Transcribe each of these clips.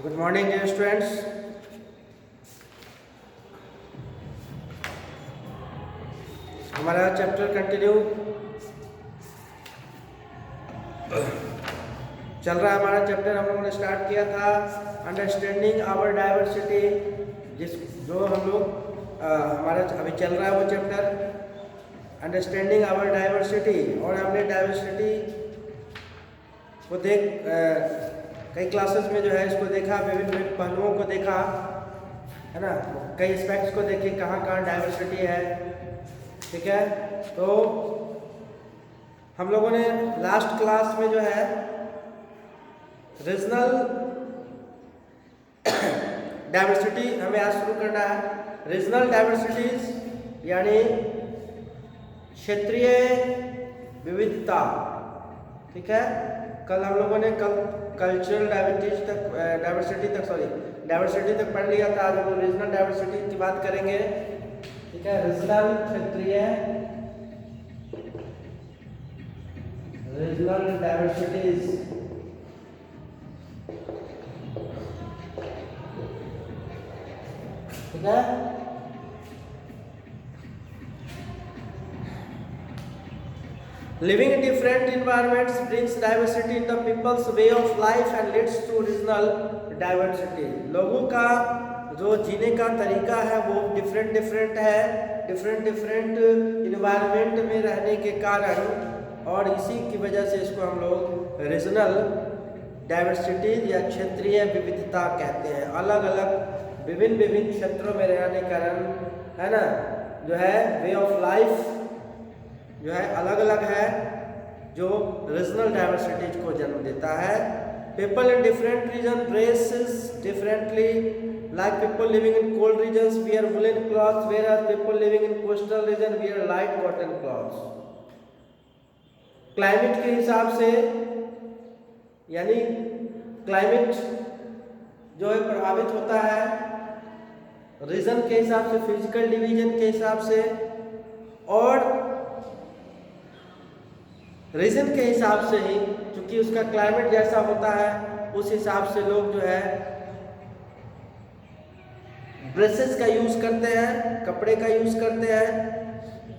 Good morning dear students. हमारा chapter continue चल रहा है। हमारा चैप्टर हम लोगों ने स्टार्ट किया था अंडरस्टैंडिंग आवर डाइवर्सिटी, जो हम लोग हमारा अभी चल रहा है वो चैप्टर अंडरस्टैंडिंग आवर डाइवर्सिटी। और हमने डाइवर्सिटी को कई क्लासेस में जो है इसको देखा, विभिन्न पहलुओं को देखा, है ना, कई एस्पेक्ट्स को देखे कहाँ कहाँ डाइवर्सिटी है। ठीक है, तो हम लोगों ने लास्ट क्लास में जो है रीजनल डाइवर्सिटी हमें आज शुरू करना है। रीजनल डाइवर्सिटीज यानी क्षेत्रीय विविधता। ठीक है, कल हम लोगों ने कल्चरल डाइवर्सिटी तक पढ़ लिया था। आज हम लोग रीजनल डाइवर्सिटी की बात करेंगे। ठीक है, रीजनल क्षेत्रीय रीजनल डाइवर्सिटीज। ठीक है, living in different environments brings diversity in the people's way of life and leads to regional diversity। लोगों का जो जीने का तरीका है वो डिफरेंट है, डिफरेंट इन्वायरमेंट में रहने के कारण, और इसी की वजह से इसको हम लोग रीजनल डाइवर्सिटी या क्षेत्रीय विविधता कहते हैं। अलग अलग विभिन्न क्षेत्रों में रहने के कारण, है ना, जो है वे ऑफ लाइफ जो है अलग अलग है, जो रीजनल डाइवर्सिटीज को जन्म देता है। People in different region dresses differently, like people living in cold regions wear woollen clothes, whereas people living in coastal region wear light cotton clothes. Climate के हिसाब से, यानी क्लाइमेट जो है प्रभावित होता है रीजन के हिसाब से, फिजिकल डिवीजन के हिसाब से, और रीजन के हिसाब से ही, क्योंकि उसका क्लाइमेट जैसा होता है उस हिसाब से लोग जो है ड्रेसेस का यूज करते हैं, कपड़े का यूज करते हैं।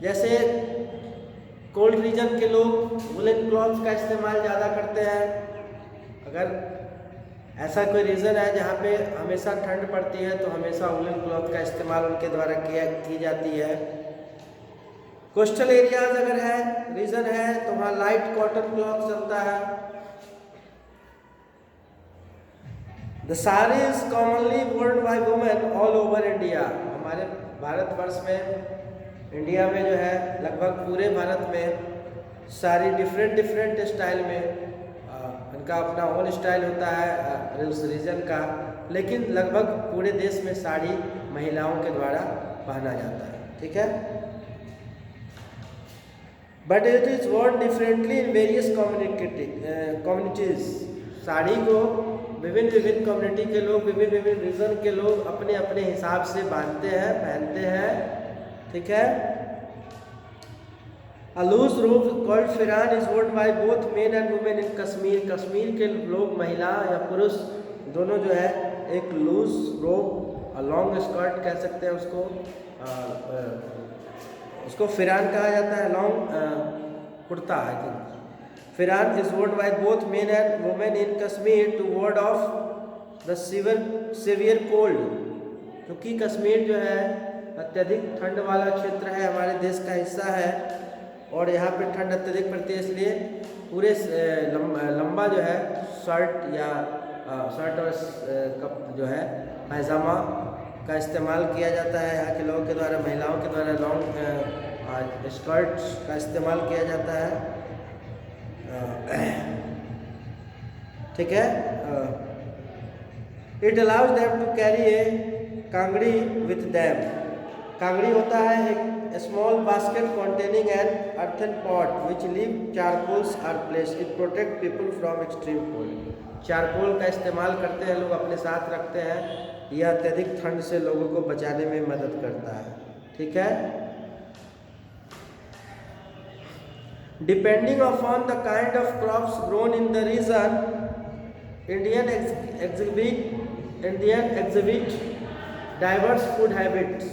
जैसे कोल्ड रीजन के लोग वुलन क्लॉथ्स का इस्तेमाल ज़्यादा करते हैं। अगर ऐसा कोई रीजन है जहाँ पे हमेशा ठंड पड़ती है तो हमेशा वुलन क्लॉथ का इस्तेमाल उनके द्वारा की जाती है। कोस्टल एरियाज अगर है रीजन है तो वहाँ लाइट कॉटन क्लॉथ चलता है। The sari is commonly worn by women all over India. हमारे भारतवर्ष में, इंडिया में जो है लगभग पूरे भारत में साड़ी डिफरेंट स्टाइल में, इनका अपना ओन स्टाइल होता है उस रीजन का, लेकिन लगभग पूरे देश में साड़ी महिलाओं के द्वारा पहना जाता है। ठीक है, but it is worn differently in various communities. Sari को विभिन्न कम्युनिटी के लोग, विभिन्न रीजन के लोग अपने अपने हिसाब से बांधते हैं, पहनते हैं। ठीक है, A loose robe called फिरान is worn by both men and women in Kashmir. Kashmir के लोग, महिला या पुरुष दोनों जो है एक लूज रोब, लॉन्ग स्कर्ट कह सकते हैं उसको फिरान कहा जाता है, लॉन्ग कुर्ता है। Pheran is worn by both men and women in Kashmir to ward off the severe cold. क्योंकि कश्मीर जो है अत्यधिक ठंड वाला क्षेत्र है, हमारे देश का हिस्सा है, और यहाँ पे ठंड अत्यधिक पड़ती है, इसलिए पूरे लंबा जो है शर्ट या शर्ट और कप जो है पैजामा का इस्तेमाल किया जाता है। यहाँ के लोगों के द्वारा, महिलाओं के द्वारा लॉन्ग स्कर्ट का इस्तेमाल किया जाता है। ठीक है, it allows them to carry a kangri with them. Kangri होता है एक small basket containing an earthen pot which leave charcoals are place. It protect people from extreme cold. Charcoal का इस्तेमाल करते हैं लोग, अपने साथ रखते हैं, यह अत्यधिक ठंड से लोगों को बचाने में मदद करता है। ठीक है, depending upon the kind of crops grown in the region, Indian exhibit Indian exhibit diverse food habits.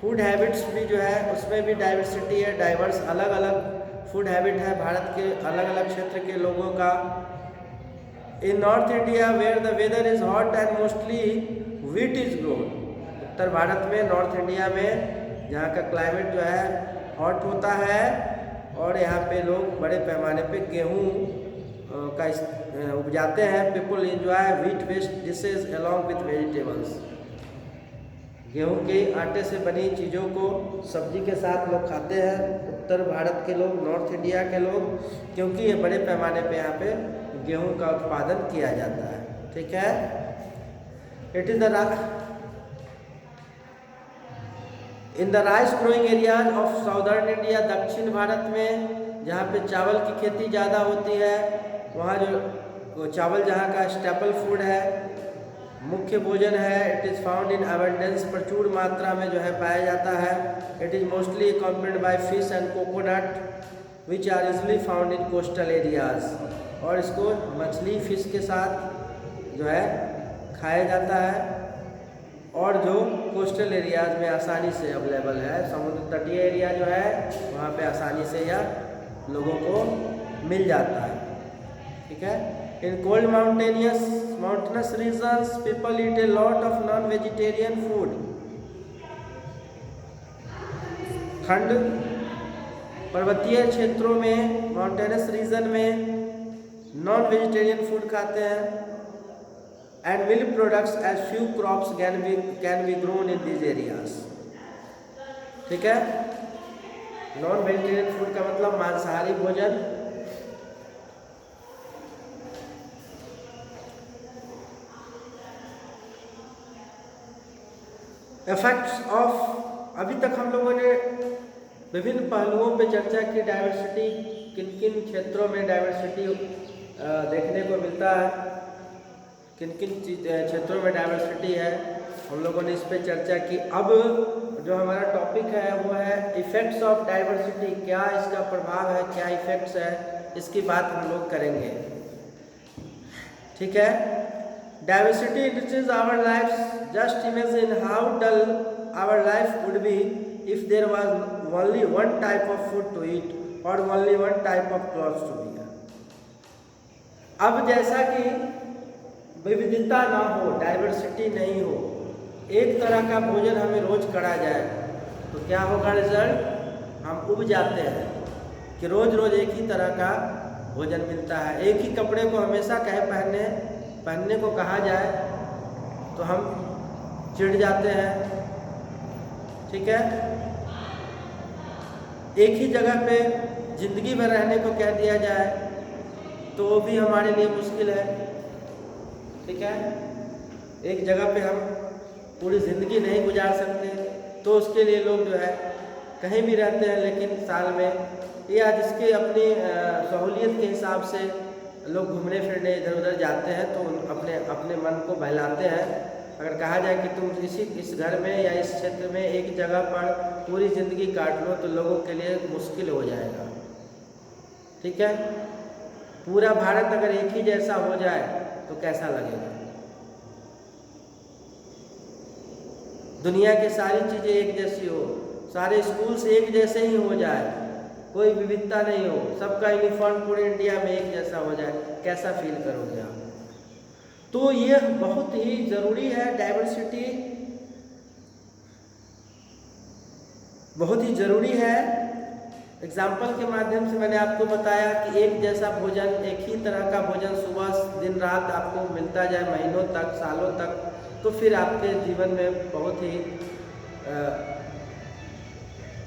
Food habits भी जो है उसमें भी डाइवर्सिटी है, डाइवर्स अलग अलग फूड हैबिट है भारत के अलग अलग क्षेत्र के लोगों का। In north India where the weather is hot and mostly wheat is grown. उत्तर भारत में, नॉर्थ इंडिया में जहाँ का क्लाइमेट जो है हॉट होता है और यहाँ पे लोग बड़े पैमाने पे गेहूँ का उपजाते हैं। People enjoy wheat based dishes along with vegetables. गेहूं के आटे से बनी चीज़ों को सब्जी के साथ लोग खाते हैं, उत्तर भारत के लोग, नॉर्थ इंडिया के लोग, क्योंकि ये बड़े पैमाने पे यहाँ पे गेहूं का उत्पादन किया जाता है। ठीक है। It is in the rice growing areas of southern India. दक्षिण भारत में जहाँ पे चावल की खेती ज़्यादा होती है, वहाँ जो चावल जहाँ का स्टेपल फूड है, मुख्य भोजन है। It is found in abundance, प्रचुर मात्रा में जो है पाया जाता है। It is mostly accompanied by fish and coconut which are easily found in coastal areas. और इसको मछली फिश के साथ जो है खाया जाता है और जो कोस्टल एरियाज में आसानी से अवेलेबल है। समुद्र तटीय एरिया जो है वहाँ पे आसानी से यह लोगों को मिल जाता है। ठीक है। In cold mountainous regions, people eat a lot of non-vegetarian food. ठंड पर्वतीय क्षेत्रों में, माउंटेनस रीजन में नॉन वेजिटेरियन फूड खाते हैं। And milk products as few crops can be grown in these areas. ठीक है। नॉन वेजिटेरियन फूड का मतलब मांसाहारी भोजन। इफेक्ट्स ऑफ, अभी तक हम लोगों ने विभिन्न पहलुओं पे चर्चा की। डाइवर्सिटी, किन किन क्षेत्रों में डाइवर्सिटी देखने को मिलता है, किन किन क्षेत्रों में डाइवर्सिटी है, हम लोगों ने इस पे चर्चा की। अब जो हमारा टॉपिक है वो है इफेक्ट्स ऑफ डाइवर्सिटी। क्या इसका प्रभाव है, क्या इफेक्ट्स है, इसकी बात हम लोग करेंगे। ठीक है। Diversity enriches our lives. Just imagine how dull our life would be if there was only one type of food to eat or only one type of clothes to wear. अब जैसा कि विविधता ना हो, डाइवर्सिटी नहीं हो, एक तरह का भोजन हमें रोज करा जाए तो क्या होगा रिजल्ट? हम उब जाते हैं कि रोज रोज एक ही तरह का भोजन मिलता है। एक ही कपड़े को हमेशा पहनने को कहा जाए तो हम चिढ़ जाते हैं। ठीक है। एक ही जगह पे जिंदगी भर रहने को कह दिया जाए तो वो भी हमारे लिए मुश्किल है। ठीक है। एक जगह पे हम पूरी ज़िंदगी नहीं गुजार सकते, तो उसके लिए लोग जो है कहीं भी रहते हैं, लेकिन साल में या जिसके अपनी सहूलियत के हिसाब से लोग घूमने फिरने इधर उधर जाते हैं तो अपने मन को बहलाते हैं। अगर कहा जाए कि तुम इस घर में या इस क्षेत्र में एक जगह पर पूरी ज़िंदगी काट लो तो लोगों के लिए मुश्किल हो जाएगा। ठीक है। पूरा भारत अगर एक ही जैसा हो जाए तो कैसा लगेगा? दुनिया की सारी चीज़ें एक जैसी हो, सारे स्कूल्स एक जैसे ही हो जाए, कोई विविधता नहीं हो, सबका यूनिफॉर्म पूरे इंडिया में एक जैसा हो जाए, कैसा फील करोगे आप? तो ये बहुत ही ज़रूरी है। डाइवर्सिटी बहुत ही ज़रूरी है। एग्जाम्पल के माध्यम से मैंने आपको बताया कि एक जैसा भोजन, एक ही तरह का भोजन सुबह दिन रात आपको मिलता जाए महीनों तक, सालों तक, तो फिर आपके जीवन में बहुत ही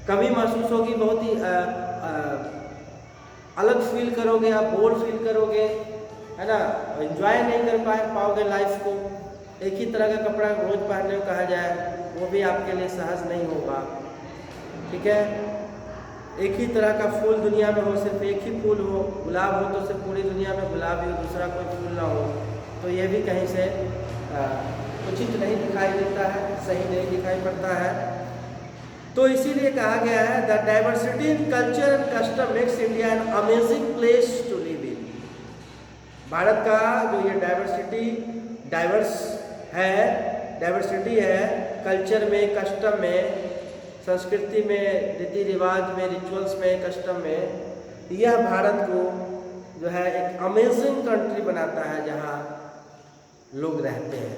कमी महसूस होगी, बहुत ही अलग फील करोगे, आप बोर फील करोगे, है ना, एंजॉय नहीं कर पाओगे लाइफ को। एक ही तरह का कपड़ा रोज पहनने को कहा जाए वो भी आपके लिए सहज नहीं होगा। ठीक है। एक ही तरह का फूल दुनिया में हो, सिर्फ एक ही फूल हो, गुलाब हो तो सिर्फ पूरी दुनिया में गुलाब ही हो, दूसरा कोई फूल ना हो, तो ये भी कहीं से उचित नहीं दिखाई देता है, सही नहीं दिखाई पड़ता है। तो इसीलिए कहा गया है the diversity in culture and custom makes India an amazing place to live in. Bharat का जो ये डाइवर्स है, डाइवर्सिटी है कल्चर में, कस्टम में, संस्कृति में, रीति रिवाज में, रिचुअल्स में, कस्टम में, यह भारत को जो है एक अमेजिंग कंट्री बनाता है जहाँ लोग रहते हैं।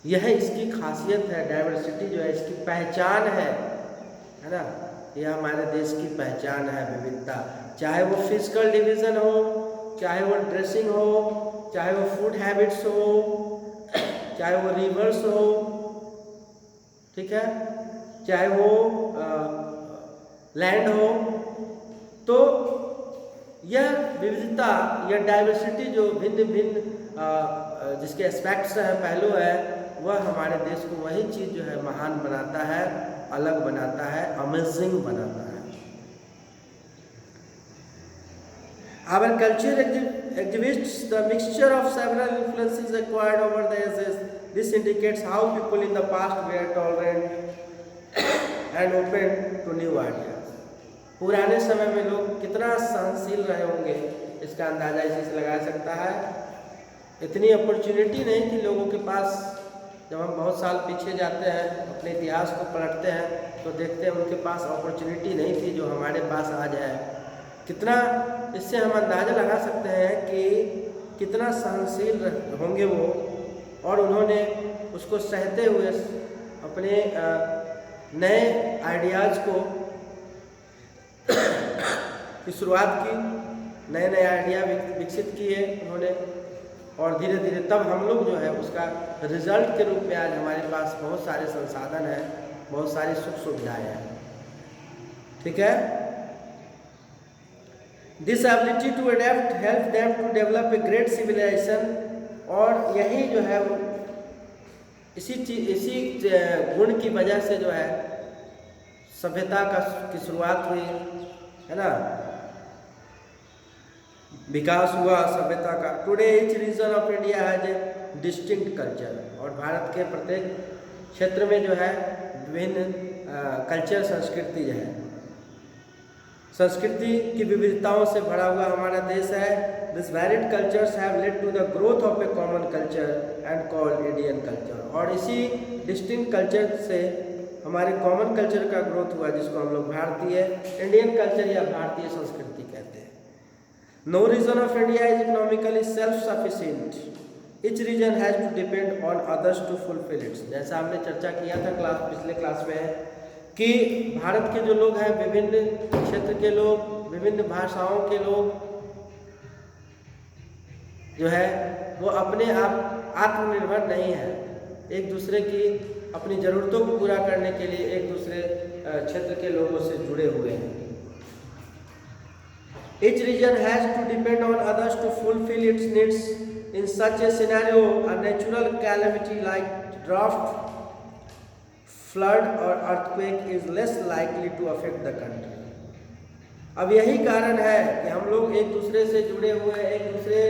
यह इसकी खासियत है, डाइवर्सिटी जो है इसकी पहचान है ना। यह हमारे देश की पहचान है, विविधता, चाहे वो फिजिकल डिवीज़न हो, चाहे वो ड्रेसिंग हो, चाहे वो फूड हैबिट्स हो, चाहे वो रिवर्स हो, ठीक है, चाहे वो लैंड हो। तो यह विविधता, यह डाइवर्सिटी जो भिन्न भिन्न जिसके एस्पेक्ट्स हैं, पहलू है, वह हमारे देश को वही चीज़ जो है महान बनाता है, अलग बनाता है, अमेजिंग बनाता है। Our culture exhibits the mixture of several influences acquired over the ages. This indicates how people in the past were tolerant and open to new ideas. पुराने समय में लोग कितना सहनशील रहे होंगे, इसका अंदाज़ा इसी से लगाया सकता है। इतनी अपॉर्चुनिटी नहीं थी लोगों के पास। जब हम बहुत साल पीछे जाते हैं, अपने इतिहास को पलटते हैं, तो देखते हैं उनके पास अपॉर्चुनिटी नहीं थी जो हमारे पास आज है। कितना, इससे हम अंदाज़ा लगा सकते हैं कि कितना सहनशील होंगे वो, और उन्होंने उसको सहते हुए अपने नए आइडियाज़ को की शुरुआत की, नए नए आइडिया विकसित किए उन्होंने, और धीरे धीरे तब हम लोग जो है उसका रिजल्ट के रूप में आज हमारे पास बहुत सारे संसाधन हैं, बहुत सारी सुख सुविधाएँ हैं। ठीक है, this ability to adapt help them to develop a great civilisation. और यही जो है इसी गुण की वजह से जो है सभ्यता की शुरुआत हुई, है ना, विकास हुआ सभ्यता का। Today each reason of India has a distinct culture. और भारत के प्रत्येक क्षेत्र में जो है विभिन्न कल्चर, संस्कृति जो है, संस्कृति की विविधताओं से भरा हुआ हमारा देश है। This varied cultures have led to the growth of a common culture and called Indian culture. और इसी डिस्टिंक्ट कल्चर से हमारे कॉमन कल्चर का ग्रोथ हुआ, जिसको हम लोग भारतीय इंडियन कल्चर या भारतीय संस्कृति कहते हैं। No region of India is economically self sufficient. Each region has to depend on others to fulfil its. जैसा हमने चर्चा किया था पिछले क्लास में कि भारत के जो लोग हैं, विभिन्न क्षेत्र के लोग, विभिन्न भाषाओं के लोग जो है वो अपने आप आत्मनिर्भर नहीं है, एक दूसरे की अपनी ज़रूरतों को पूरा करने के लिए एक दूसरे क्षेत्र के लोगों से जुड़े हुए हैं। Each region has to depend on others to fulfill its needs. In such a scenario, a natural calamity like drought, flood or earthquake is less likely to affect the country. अब यही कारण है कि हम लोग एक दूसरे से जुड़े हुए, एक दूसरे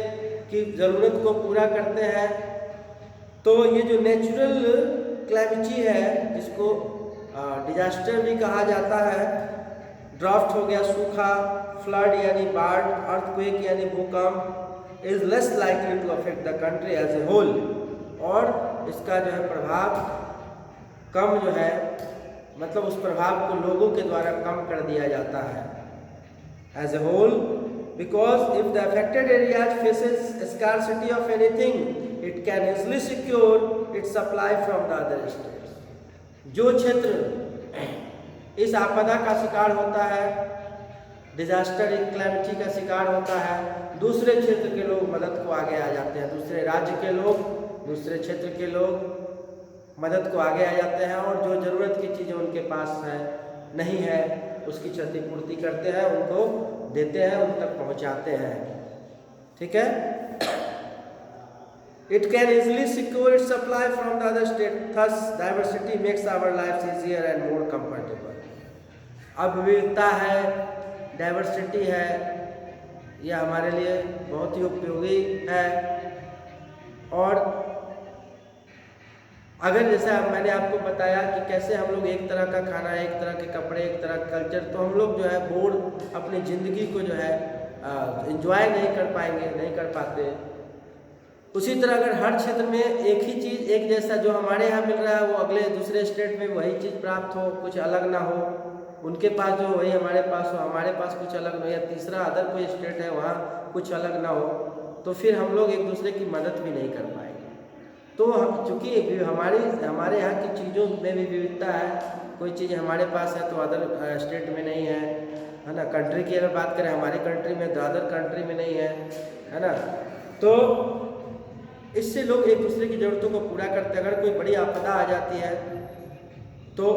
की ज़रूरत को पूरा करते हैं। तो ये जो नेचुरल क्लैमिटी है, जिसको डिजास्टर भी कहा जाता है, ड्राफ्ट हो गया सूखा, फ्लड यानी बाढ़, अर्थक्वेक यानी भूकंप, is less likely to affect the country as a whole. और इसका जो है प्रभाव कम जो है, मतलब उस प्रभाव को लोगों के द्वारा कम कर दिया जाता है as a whole, because if the affected areas faces scarcity of anything it can easily secure its supply from the other states. जो क्षेत्र इस आपदा का शिकार होता है, डिजास्टर क्लैमिटी का शिकार होता है, दूसरे क्षेत्र के लोग मदद को आगे आ जाते हैं, दूसरे राज्य के लोग, दूसरे क्षेत्र के लोग मदद को आगे आ जाते हैं, और जो ज़रूरत की चीज़ें उनके पास है नहीं है उसकी क्षतिपूर्ति करते हैं, उनको देते हैं, उन तक पहुंचाते हैं। ठीक है, it can easily secure its supply from the other state, thus diversity makes our life easier and more comfortable. अब विविधता है, डाइवर्सिटी है, यह हमारे लिए बहुत ही उपयोगी है। और अगर जैसा मैंने आपको बताया कि कैसे हम लोग एक तरह का खाना, एक तरह के कपड़े, एक तरह का कल्चर, तो हम लोग जो है बोर अपनी ज़िंदगी को जो है एंजॉय नहीं कर पाएंगे, नहीं कर पाते। उसी तरह अगर हर क्षेत्र में एक ही चीज़ एक जैसा जो हमारे यहाँ मिल रहा है वो अगले दूसरे स्टेट में वही चीज़ प्राप्त हो, कुछ अलग ना हो, उनके पास जो वही हमारे पास हो, हमारे पास कुछ अलग ना हो, या तीसरा अदर कोई स्टेट है वहाँ कुछ अलग ना हो, तो फिर हम लोग एक दूसरे की मदद भी नहीं कर पाएंगे। तो चूँकि हमारे यहाँ की चीज़ों में भी विविधता है, कोई चीज़ हमारे पास है तो अदर स्टेट में नहीं है ना। कंट्री की अगर बात करें हमारी कंट्री में तो अदर कंट्री में नहीं है ना। तो इससे लोग एक दूसरे की ज़रूरतों को पूरा करते हैं। अगर कोई बड़ी आपदा आ जाती है तो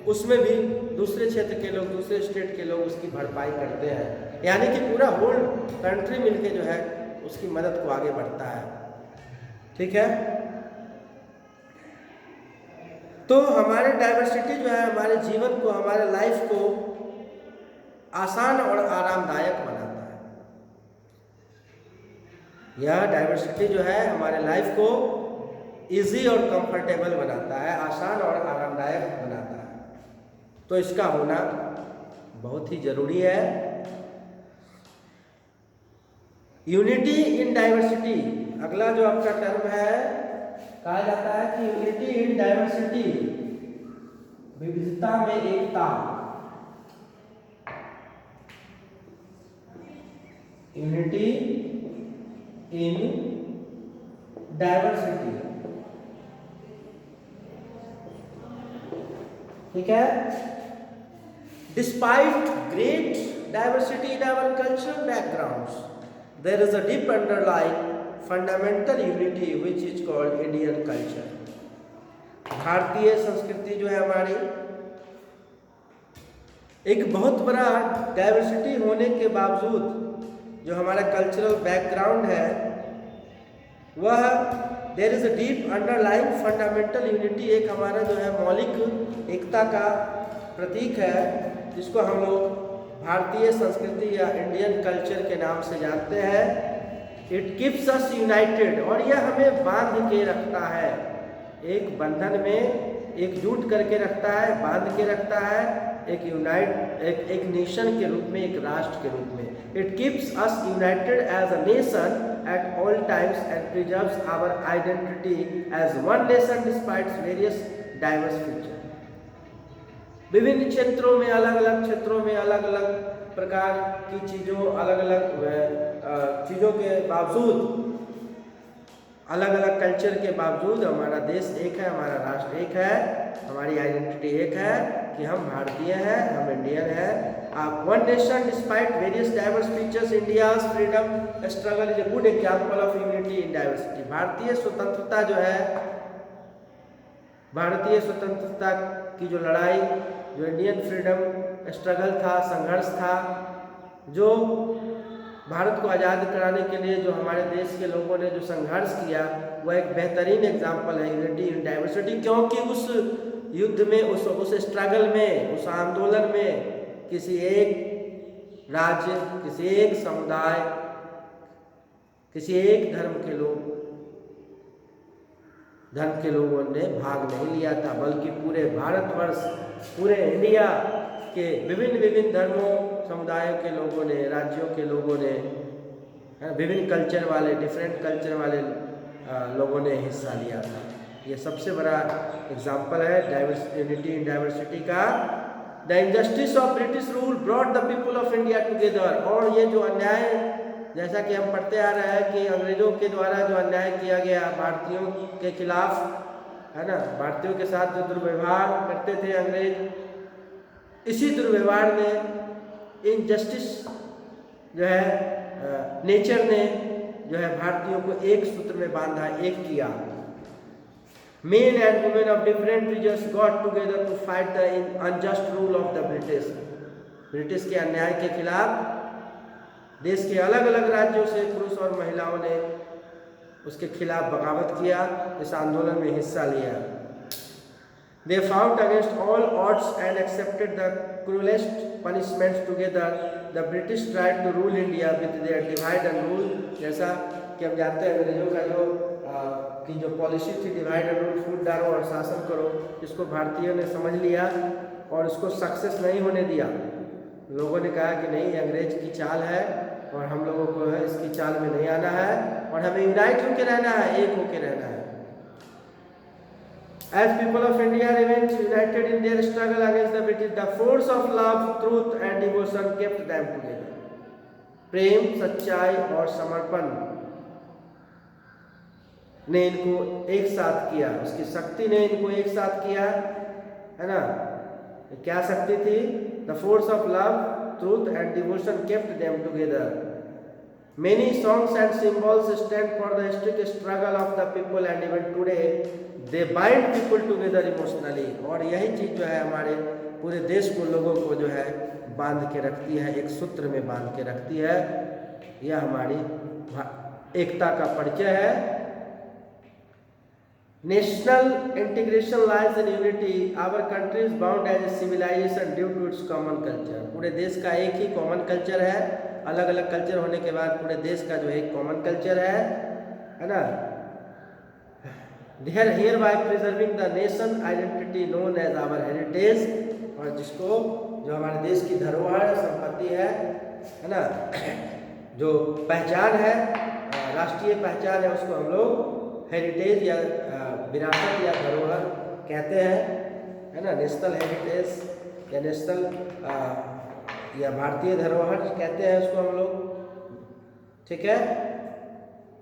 उसमें भी दूसरे क्षेत्र के लोग, दूसरे स्टेट के लोग उसकी भरपाई करते हैं, यानी कि पूरा होल कंट्री मिलके जो है उसकी मदद को आगे बढ़ता है। ठीक है, तो हमारे डाइवर्सिटी जो है हमारे जीवन को, हमारे लाइफ को आसान और आरामदायक बनाता है। यह डाइवर्सिटी जो है हमारे लाइफ को इजी और कंफर्टेबल बनाता है, आसान और आरामदायक बनाता है। तो इसका होना बहुत ही जरूरी है। यूनिटी इन डाइवर्सिटी, अगला जो आपका टर्म है, कहा जाता है कि यूनिटी इन डाइवर्सिटी, विविधता में एकता। यूनिटी इन डाइवर्सिटी, ठीक है। Despite great diversity in our cultural backgrounds, there is a deep underline fundamental unity which is called Indian culture. भारतीय संस्कृति जो है हमारी, एक बहुत बड़ा डाइवर्सिटी होने के बावजूद जो हमारा कल्चरल बैकग्राउंड है वह there is a deep underline fundamental unity, एक हमारा जो है मौलिक एकता का प्रतीक है, जिसको हम लोग भारतीय संस्कृति या इंडियन कल्चर के नाम से जानते हैं। इट कीप्स अस यूनाइटेड, और यह हमें बांध के रखता है, एक बंधन में एकजुट करके रखता है, बांध के रखता है, एक नेशन के रूप में, एक राष्ट्र के रूप में। It keeps us united as a nation at all times and preserves our identity as one nation despite various diverse feature. विभिन्न क्षेत्रों में, अलग अलग क्षेत्रों में अलग अलग प्रकार की चीज़ों, अलग अलग चीज़ों के बावजूद, अलग अलग कल्चर के बावजूद हमारा देश एक है, हमारा राष्ट्र एक है, हमारी आइडेंटिटी एक है कि हम भारतीय हैं, हम इंडियन हैं। One nation despite various diverse features, India's freedom struggle is a good example of unity in diversity. भारतीय स्वतंत्रता जो है, भारतीय स्वतंत्रता की जो लड़ाई, जो इंडियन फ्रीडम स्ट्रगल था, संघर्ष था, जो भारत को आज़ाद कराने के लिए जो हमारे देश के लोगों ने जो संघर्ष किया, वह एक बेहतरीन एग्जाम्पल है यूनिटी इन डाइवर्सिटी। क्योंकि उस युद्ध में, उस स्ट्रगल में, उस आंदोलन में किसी एक राज्य, किसी एक समुदाय, किसी एक धर्म के लोगों ने भाग नहीं लिया था, बल्कि पूरे भारतवर्ष, पूरे इंडिया के विभिन्न धर्मों, समुदायों के लोगों ने, राज्यों के लोगों ने, विभिन्न कल्चर वाले, डिफरेंट कल्चर वाले लोगों ने हिस्सा लिया था। ये सबसे बड़ा एग्जाम्पल है यूनिटी इन डाइवर्सिटी का। The injustice of British rule brought the people of India together, और ये जो अन्याय, जैसा कि हम पढ़ते आ रहे हैं कि अंग्रेजों के द्वारा जो अन्याय किया गया भारतीयों के खिलाफ, है ना, भारतीयों के साथ जो दुर्व्यवहार करते थे अंग्रेज, इसी दुर्व्यवहार ने, इनजस्टिस जो है नेचर ने जो है भारतीयों को एक सूत्र में बांधा, एक किया। Men and women of different regions got together to fight the unjust rule of the British. British के अन्याय के खिलाफ देश के अलग अलग राज्यों से पुरुष और महिलाओं ने उसके खिलाफ बगावत किया, इस आंदोलन में हिस्सा लिया। They fought against all odds and accepted the cruelest punishments together. The British tried to rule India with their divide and rule. जैसा कि हम जानते हैं अंग्रेजों का जो पॉलिसी थी, डिवाइड एंड रूल, फूट डालो और शासन करो, इसको भारतीयों ने समझ लिया और इसको सक्सेस नहीं होने दिया। लोगों ने कहा कि नहीं, अंग्रेज की चाल है, और हम लोगों को है इसकी चाल में नहीं आना है और हमें यूनाइट होकर रहना है, एक होकर रहना है। As people of India remained united in their struggle against the British, the force of love, truth and devotion kept them together. प्रेम, सच्चाई और समर्पण ने इनको एक साथ किया, उसकी शक्ति ने इनको एक साथ किया, है ना। क्या शक्ति थी? The force of love, truth and devotion kept them together. Many songs and symbols stand for the historic struggle of the people and even today they bind people together emotionally. और यही चीज़ जो है हमारे पूरे देश को, लोगों को जो है बांध के रखती है, एक सूत्र में बांध के रखती है। यह हमारी एकता का परिचय है। National integration lies in unity, our country is bound as a civilisation due to its common culture. पूरे देश का एक ही कॉमन कल्चर है, अलग अलग कल्चर होने के बाद पूरे देश का जो है एक कॉमन कल्चर है ना। Hereby preserving the nation identity known as our heritage, और जिसको जो हमारे देश की धरोहर संपत्ति है ना, जो पहचान है, राष्ट्रीय पहचान है, उसको हम लोग हेरिटेज या विरासत या धरोहर कहते हैं, है ना। नेशनल हेरिटेज या नेशनल या भारतीय धरोहर कहते हैं उसको हम लोग, ठीक है।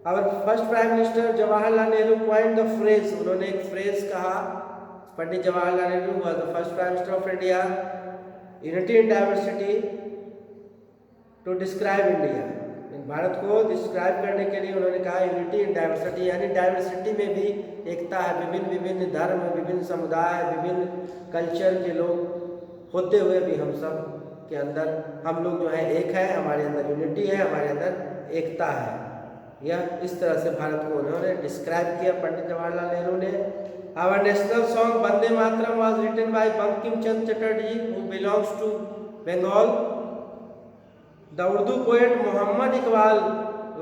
Our first prime minister Jawaharlal Nehru point the phrase, उन्होंने एक फ्रेज कहा, Pandit Jawaharlal Nehru was the first prime minister of India, unity in diversity to describe India. Bharat को डिस्क्राइब करने के लिए उन्होंने कहा यूनिटी इन डाइवर्सिटी, यानी डाइवर्सिटी में भी एकता है, विभिन्न विभिन्न धर्म, विभिन्न समुदाय, विभिन्न कल्चर के लोग होते हुए भी हम सब के अंदर हम लोग जो है एक है, हमारे अंदर यूनिटी है, हमारे अंदर एकता है। यह इस तरह से भारत को उन्होंने डिस्क्राइब किया पंडित जवाहरलाल नेहरू ने। Our national song Vande Mataram was written by Bankim Chandra Chatterjee who belongs to Bengal. The Urdu poet Mohammad Iqbal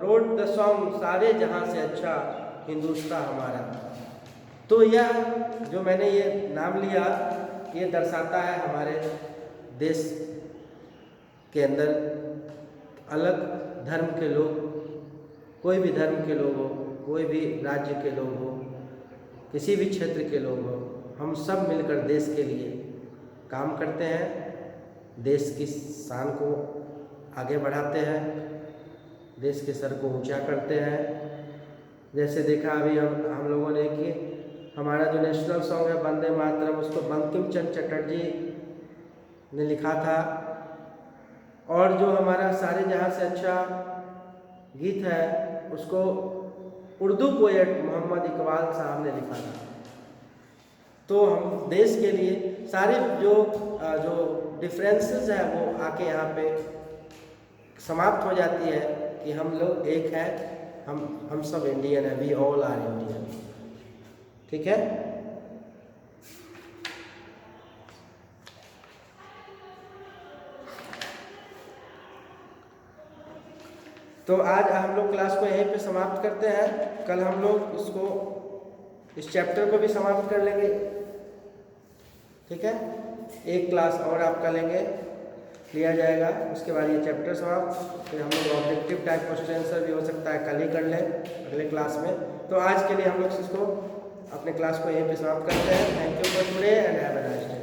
wrote the song Saare Jahan से अच्छा हिंदुस्तान हमारा। तो यह जो मैंने ये नाम लिया, ये दर्शाता है हमारे देश के अंदर अलग धर्म के लोग, कोई भी धर्म के लोग हो, कोई भी राज्य के लोग हो, किसी भी क्षेत्र के लोग हो, हम सब मिलकर देश के लिए काम करते हैं, देश की शान को आगे बढ़ाते हैं, देश के सर को ऊंचा करते हैं। जैसे देखा अभी हम लोगों ने कि हमारा जो नेशनल सॉन्ग है वंदे मातरम, उसको बंकिम चंद्र चटर्जी ने लिखा था, और जो हमारा सारे जहां से अच्छा गीत है उसको उर्दू पोएट मोहम्मद इकबाल साहब ने लिखा था। तो हम देश के लिए सारी जो डिफरेंसेस है वो आके यहाँ पे समाप्त हो जाती है कि हम लोग एक है, हम सब इंडियन है, वी ऑल आर इंडियन, ठीक है। तो आज हम लोग क्लास को यहीं पे समाप्त करते हैं। कल हम लोग इसको इस चैप्टर को भी समाप्त कर लेंगे, ठीक है। एक क्लास और आपका लिया जाएगा, उसके बाद ये चैप्टर समाप्त। फिर हम लोग ऑब्जेक्टिव टाइप क्वेश्चन आंसर भी हो सकता है कल ही कर लें अगले क्लास में। तो आज के लिए हम लोग इसको अपने क्लास को यहीं पे समाप्त करते हैं। Thank you for today and have a nice day.